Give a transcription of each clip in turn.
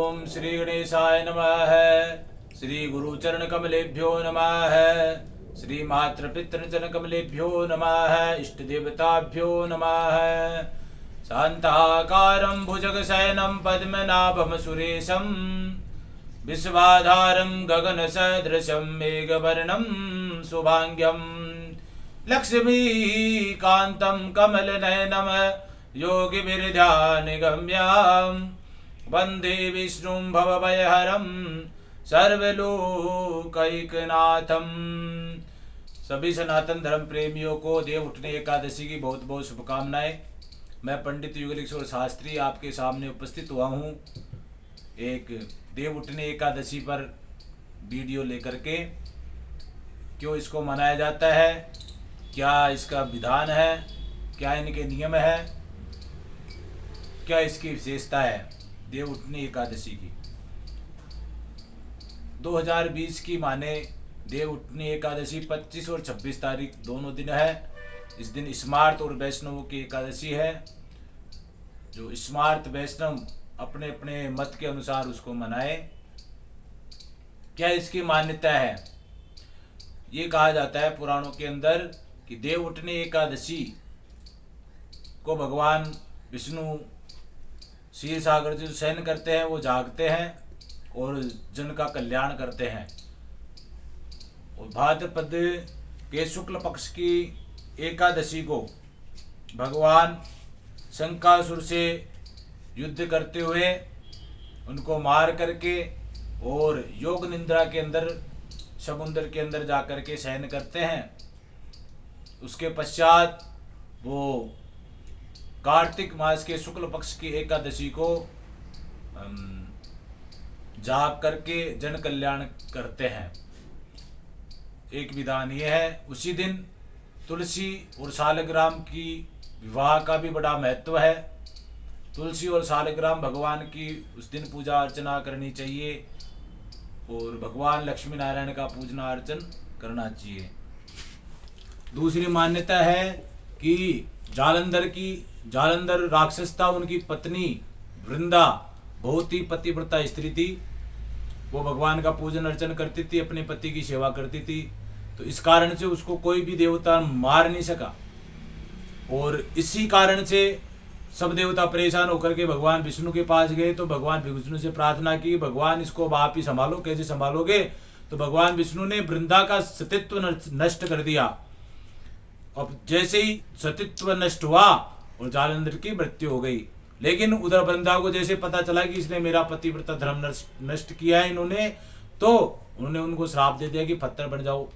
ओम श्री गणेशाय नमः। श्री गुरुचरण कमलेभ्यो नमः। श्री मातृपितृचरण कमलेभ्यो नमः। इष्ट देवताभ्यो नमः। शांताकारं भुजगशयनं पद्मनाभं सुरेशं विश्वाधारं गगनसदृशं मेघवर्णं शुभांग्यं लक्ष्मीकान्तं कमलनयनं योगिभिर्ध्यानगम्यं वन्दे विष्णुं भवभयहरं सर्वलोकैकनाथं। सभी सनातन धर्म प्रेमियों को देव उठने एकादशी की बहुत बहुत शुभकामनाएं। मैं पंडित युगलेश्वर शास्त्री आपके सामने उपस्थित हुआ हूँ एक देव उठने एकादशी पर वीडियो लेकर के। क्यों इसको मनाया जाता है, क्या इसका विधान है, क्या इनके नियम है, क्या इसकी विशेषता है देव उठनी एकादशी की। 2020 की माने देव उठनी एकादशी 25 और 26 तारीख दोनों दिन है। इस दिन स्मार्त और वैष्णव की एकादशी है। जो स्मार्त वैष्णव अपने अपने मत के अनुसार उसको मनाए। क्या इसकी मान्यता है? ये कहा जाता है पुराणों के अंदर कि देव उठनी एकादशी को भगवान विष्णु क्षीर सागर जो शयन करते हैं वो जागते हैं और जन का कल्याण करते हैं। और भाद्रपद के शुक्ल पक्ष की एकादशी को भगवान शंकासुर से युद्ध करते हुए उनको मार करके और योग निद्रा के अंदर समुद्र के अंदर जाकर के शयन करते हैं। उसके पश्चात वो कार्तिक मास के शुक्ल पक्ष की एकादशी को जाग करके जन कल्याण करते हैं। एक विधान ये है। उसी दिन तुलसी और सालग्राम की विवाह का भी बड़ा महत्व है। तुलसी और सालग्राम भगवान की उस दिन पूजा अर्चना करनी चाहिए और भगवान लक्ष्मी नारायण का पूजना अर्चन करना चाहिए। दूसरी मान्यता है कि जालंधर राक्षस था, उनकी पत्नी वृंदा बहुत ही पतिव्रता स्त्री थी। वो भगवान का पूजन अर्चन करती थी, अपने पति की सेवा करती थी। तो इस कारण से उसको कोई भी देवता मार नहीं सका और इसी कारण से सब देवता परेशान होकर के भगवान विष्णु के पास गए। तो भगवान विष्णु से प्रार्थना की, भगवान इसको आप ही संभालो, कैसे संभालोगे? तो भगवान विष्णु ने वृंदा का सतीत्व नष्ट कर दिया। अब जैसे ही सतीत्व नष्ट हुआ और जालंधर की मृत्यु हो गई। लेकिन उधर वृंदा को जैसे पता चला कि इसने मेरा पतिव्रता धर्म नष्ट किया है इन्होंने, तो उन्होंने उनको श्राप दे दिया कि पत्थर बन जाओ।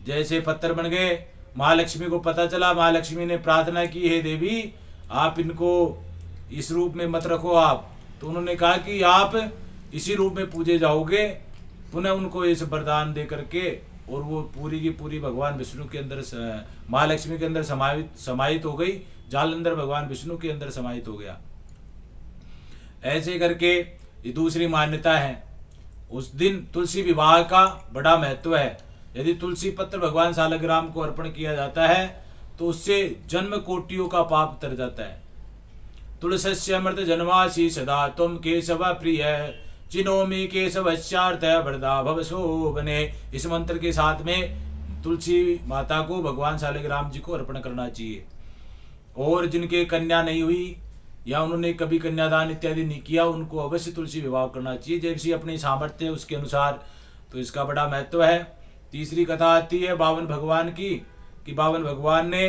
जैसे पत्थर बन गए, महालक्ष्मी को पता चला। महालक्ष्मी ने प्रार्थना की, हे देवी आप इनको इस रूप में मत रखो आप। तो उन्होंने कहा कि आप इसी रूप में पूजे जाओगे। पुनः उनको इस वरदान दे करके और वो पूरी की पूरी भगवान विष्णु के अंदर महालक्ष्मी के अंदर समाहित हो गई। जालंधर भगवान विष्णु के अंदर समाहित हो गया। ऐसे करके ये दूसरी मान्यता है। उस दिन तुलसी विवाह का बड़ा महत्व है। यदि तुलसी पत्र भगवान सालग्राम को अर्पण किया जाता है तो उससे जन्म कोटियों का पाप तर जाता है। तुलस्य अमृत जन्मासी सदा तुम केशव प्रिय चिनोमी केशवश्चार्थ वरदा भव शोभने। इस मंत्र के साथ में तुलसी माता को भगवान सालग्राम जी को अर्पण करना चाहिए। और जिनके कन्या नहीं हुई या उन्होंने कभी कन्यादान इत्यादि नहीं किया, उनको अवश्य तुलसी विवाह करना चाहिए, जैसी अपनी सामर्थ्य उसके अनुसार। तो इसका बड़ा महत्व है। तीसरी कथा आती है बावन भगवान की, कि बावन भगवान ने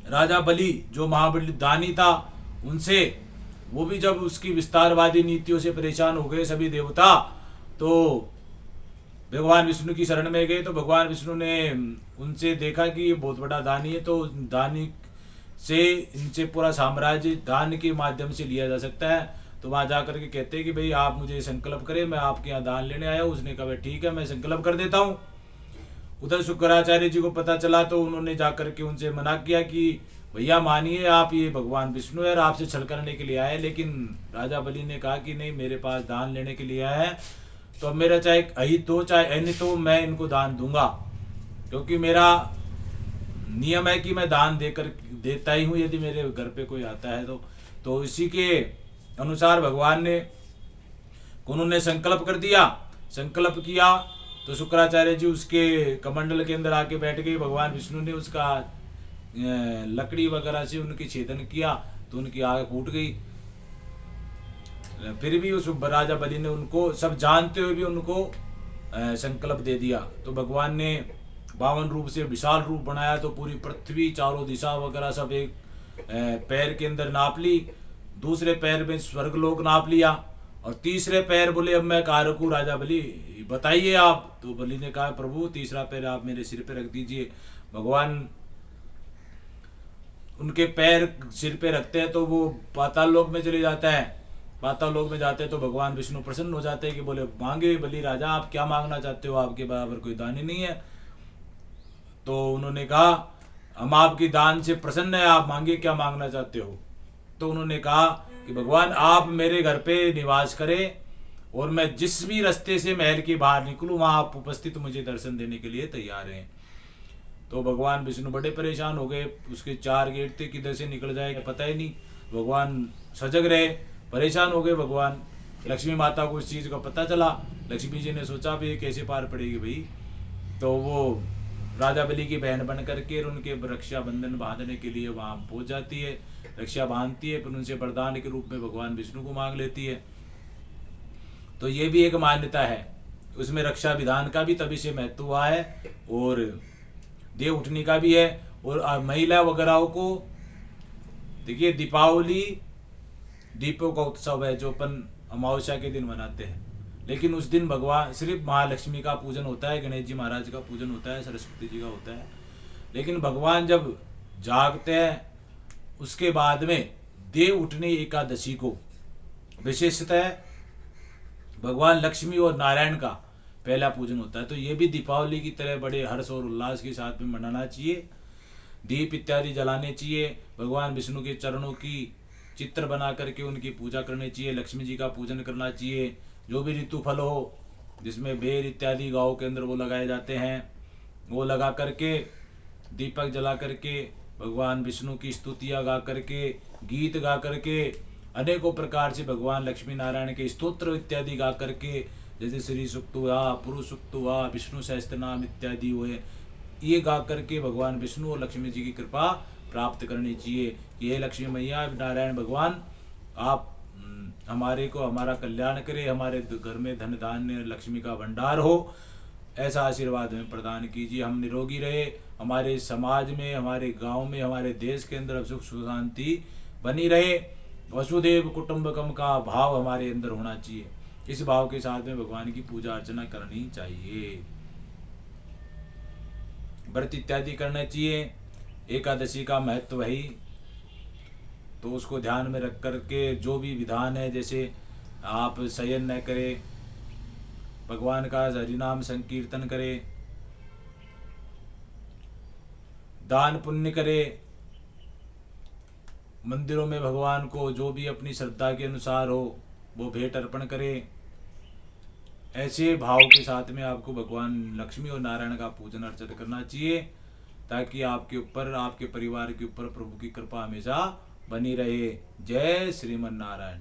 राजा बलि जो महाबली दानी था उनसे, वो भी जब उसकी विस्तारवादी नीतियों से परेशान हो गए सभी देवता, तो भगवान विष्णु की शरण में गए। तो भगवान विष्णु ने उनसे देखा कि ये बहुत बड़ा दानी है, तो दानी से इनसे पूरा साम्राज्य दान के माध्यम से लिया जा सकता है। तो वहां जाकर के कहते हैं कि भाई आप मुझे संकल्प करें, मैं आपके यहाँ दान लेने आया हूँ। उसने कहा ठीक है, मैं संकल्प कर देता हूँ। उधर शुक्राचार्य जी को पता चला तो उन्होंने जाकर के उनसे मना किया कि भैया मानिए, आप ये भगवान विष्णु है और आपसे छल करने के लिए आए। लेकिन राजा बलि ने कहा कि नहीं, मेरे पास दान लेने के लिए आया है, तो अब मेरा चाहे अहित हो चाहे अनित हो, मैं इनको दान दूंगा, क्योंकि मेरा नियम है कि मैं दान देता ही हूँ यदि मेरे घर पे कोई आता है तो इसी के अनुसार भगवान ने उन्होंने संकल्प कर दिया। संकल्प किया तो शुक्राचार्य जी उसके कमंडल के अंदर आके बैठ गए। भगवान विष्णु ने उसका लकड़ी वगैरह से उनकी छेदन किया तो उनकी आग फूट गई। फिर भी उस राजा बलि ने उनको सब जानते हुए भी उनको संकल्प दे दिया। तो भगवान ने 52 रूप से विशाल रूप बनाया तो पूरी पृथ्वी चारों दिशा वगैरह सब एक पैर के अंदर नाप ली। दूसरे पैर में स्वर्गलोक नाप लिया और तीसरे पैर बोले अब मैं कारक हूँ राजा बलि, बताइए आप। तो बलि ने कहा प्रभु तीसरा पैर आप मेरे सिर पे रख दीजिए। भगवान उनके पैर सिर पे रखते हैं तो वो पाताल लोक में चले जाता है। पाताल लोक में जाते हैं तो भगवान विष्णु प्रसन्न हो जाते हैं कि बोले मांगे बलि राजा आप क्या मांगना चाहते हो, आपके बराबर कोई दानी नहीं है। तो उन्होंने कहा हम आपकी दान से प्रसन्न है, आप मांगे क्या मांगना चाहते हो। तो उन्होंने कहा कि भगवान आप मेरे घर पे निवास करें और मैं जिस भी रास्ते से महल के बाहर निकलूं वहां आप उपस्थित मुझे दर्शन देने के लिए तैयार हैं। तो भगवान विष्णु बड़े परेशान हो गए। उसके 4 गेट थे, किधर से निकल जाए पता ही नहीं। भगवान सजग रहे, परेशान हो गए भगवान। लक्ष्मी माता को इस चीज़ का पता चला। लक्ष्मी जी ने सोचा भी ये कैसे पार पड़ेगी भाई। तो वो राजा बलि की बहन बन करके उनके रक्षा बंधन बांधने के लिए वहां पहुंच जाती है, रक्षा बांधती है, फिर उनसे वरदान के रूप में भगवान विष्णु को मांग लेती है। तो ये भी एक मान्यता है, उसमें रक्षा विधान का भी तभी से महत्व हुआ है और देव उठने का भी है। और महिला वगैरह को देखिए दीपावली दीपों का उत्सव है जो अपन अमावस्या के दिन मनाते हैं, लेकिन उस दिन भगवान सिर्फ महालक्ष्मी का पूजन होता है, गणेश जी महाराज का पूजन होता है, सरस्वती जी का होता है। लेकिन भगवान जब जागते हैं उसके बाद में देव उठनी एकादशी को विशेषतः भगवान लक्ष्मी और नारायण का पहला पूजन होता है। तो ये भी दीपावली की तरह बड़े हर्ष और उल्लास के साथ में मनाना चाहिए। दीप इत्यादि जलाने चाहिए, भगवान विष्णु के चरणों की चित्र बना करके उनकी पूजा करनी चाहिए, लक्ष्मी जी का पूजन करना चाहिए। जो भी ऋतु फल हो जिसमें बेर इत्यादि गाँव के अंदर वो लगाए जाते हैं, वो लगा करके दीपक जला करके भगवान विष्णु की स्तुतियाँ गा करके, गीत गा करके, अनेकों प्रकार से भगवान लक्ष्मी नारायण के स्तोत्र इत्यादि गा करके, जैसे श्री सूक्त हुआ, पुरुष सूक्त हुआ, विष्णु सहस्त्र नाम इत्यादि हुए, ये गा करके भगवान विष्णु और लक्ष्मी जी की कृपा प्राप्त करनी चाहिए। ये लक्ष्मी मैया नारायण भगवान आप हमारे को हमारा कल्याण करे, हमारे घर में धन धान्य लक्ष्मी का भंडार हो, ऐसा आशीर्वाद हमें प्रदान कीजिए। हम निरोगी रहे, हमारे समाज में, हमारे गांव में, हमारे देश के अंदर सुख शांति बनी रहे। वसुदेव कुटुंबकम का भाव हमारे अंदर होना चाहिए। इस भाव के साथ में भगवान की पूजा अर्चना करनी चाहिए, व्रत इत्यादि करना चाहिए। एकादशी का महत्व वही, तो उसको ध्यान में रख करके जो भी विधान है, जैसे आप शयन न करें, भगवान का हरिनाम संकीर्तन करें, दान पुण्य करें, मंदिरों में भगवान को जो भी अपनी श्रद्धा के अनुसार हो वो भेंट अर्पण करें। ऐसे भाव के साथ में आपको भगवान लक्ष्मी और नारायण का पूजन अर्चन करना चाहिए, ताकि आपके ऊपर, आपके परिवार के ऊपर प्रभु की कृपा हमेशा बनी रहे। जय श्रीमन नारायण।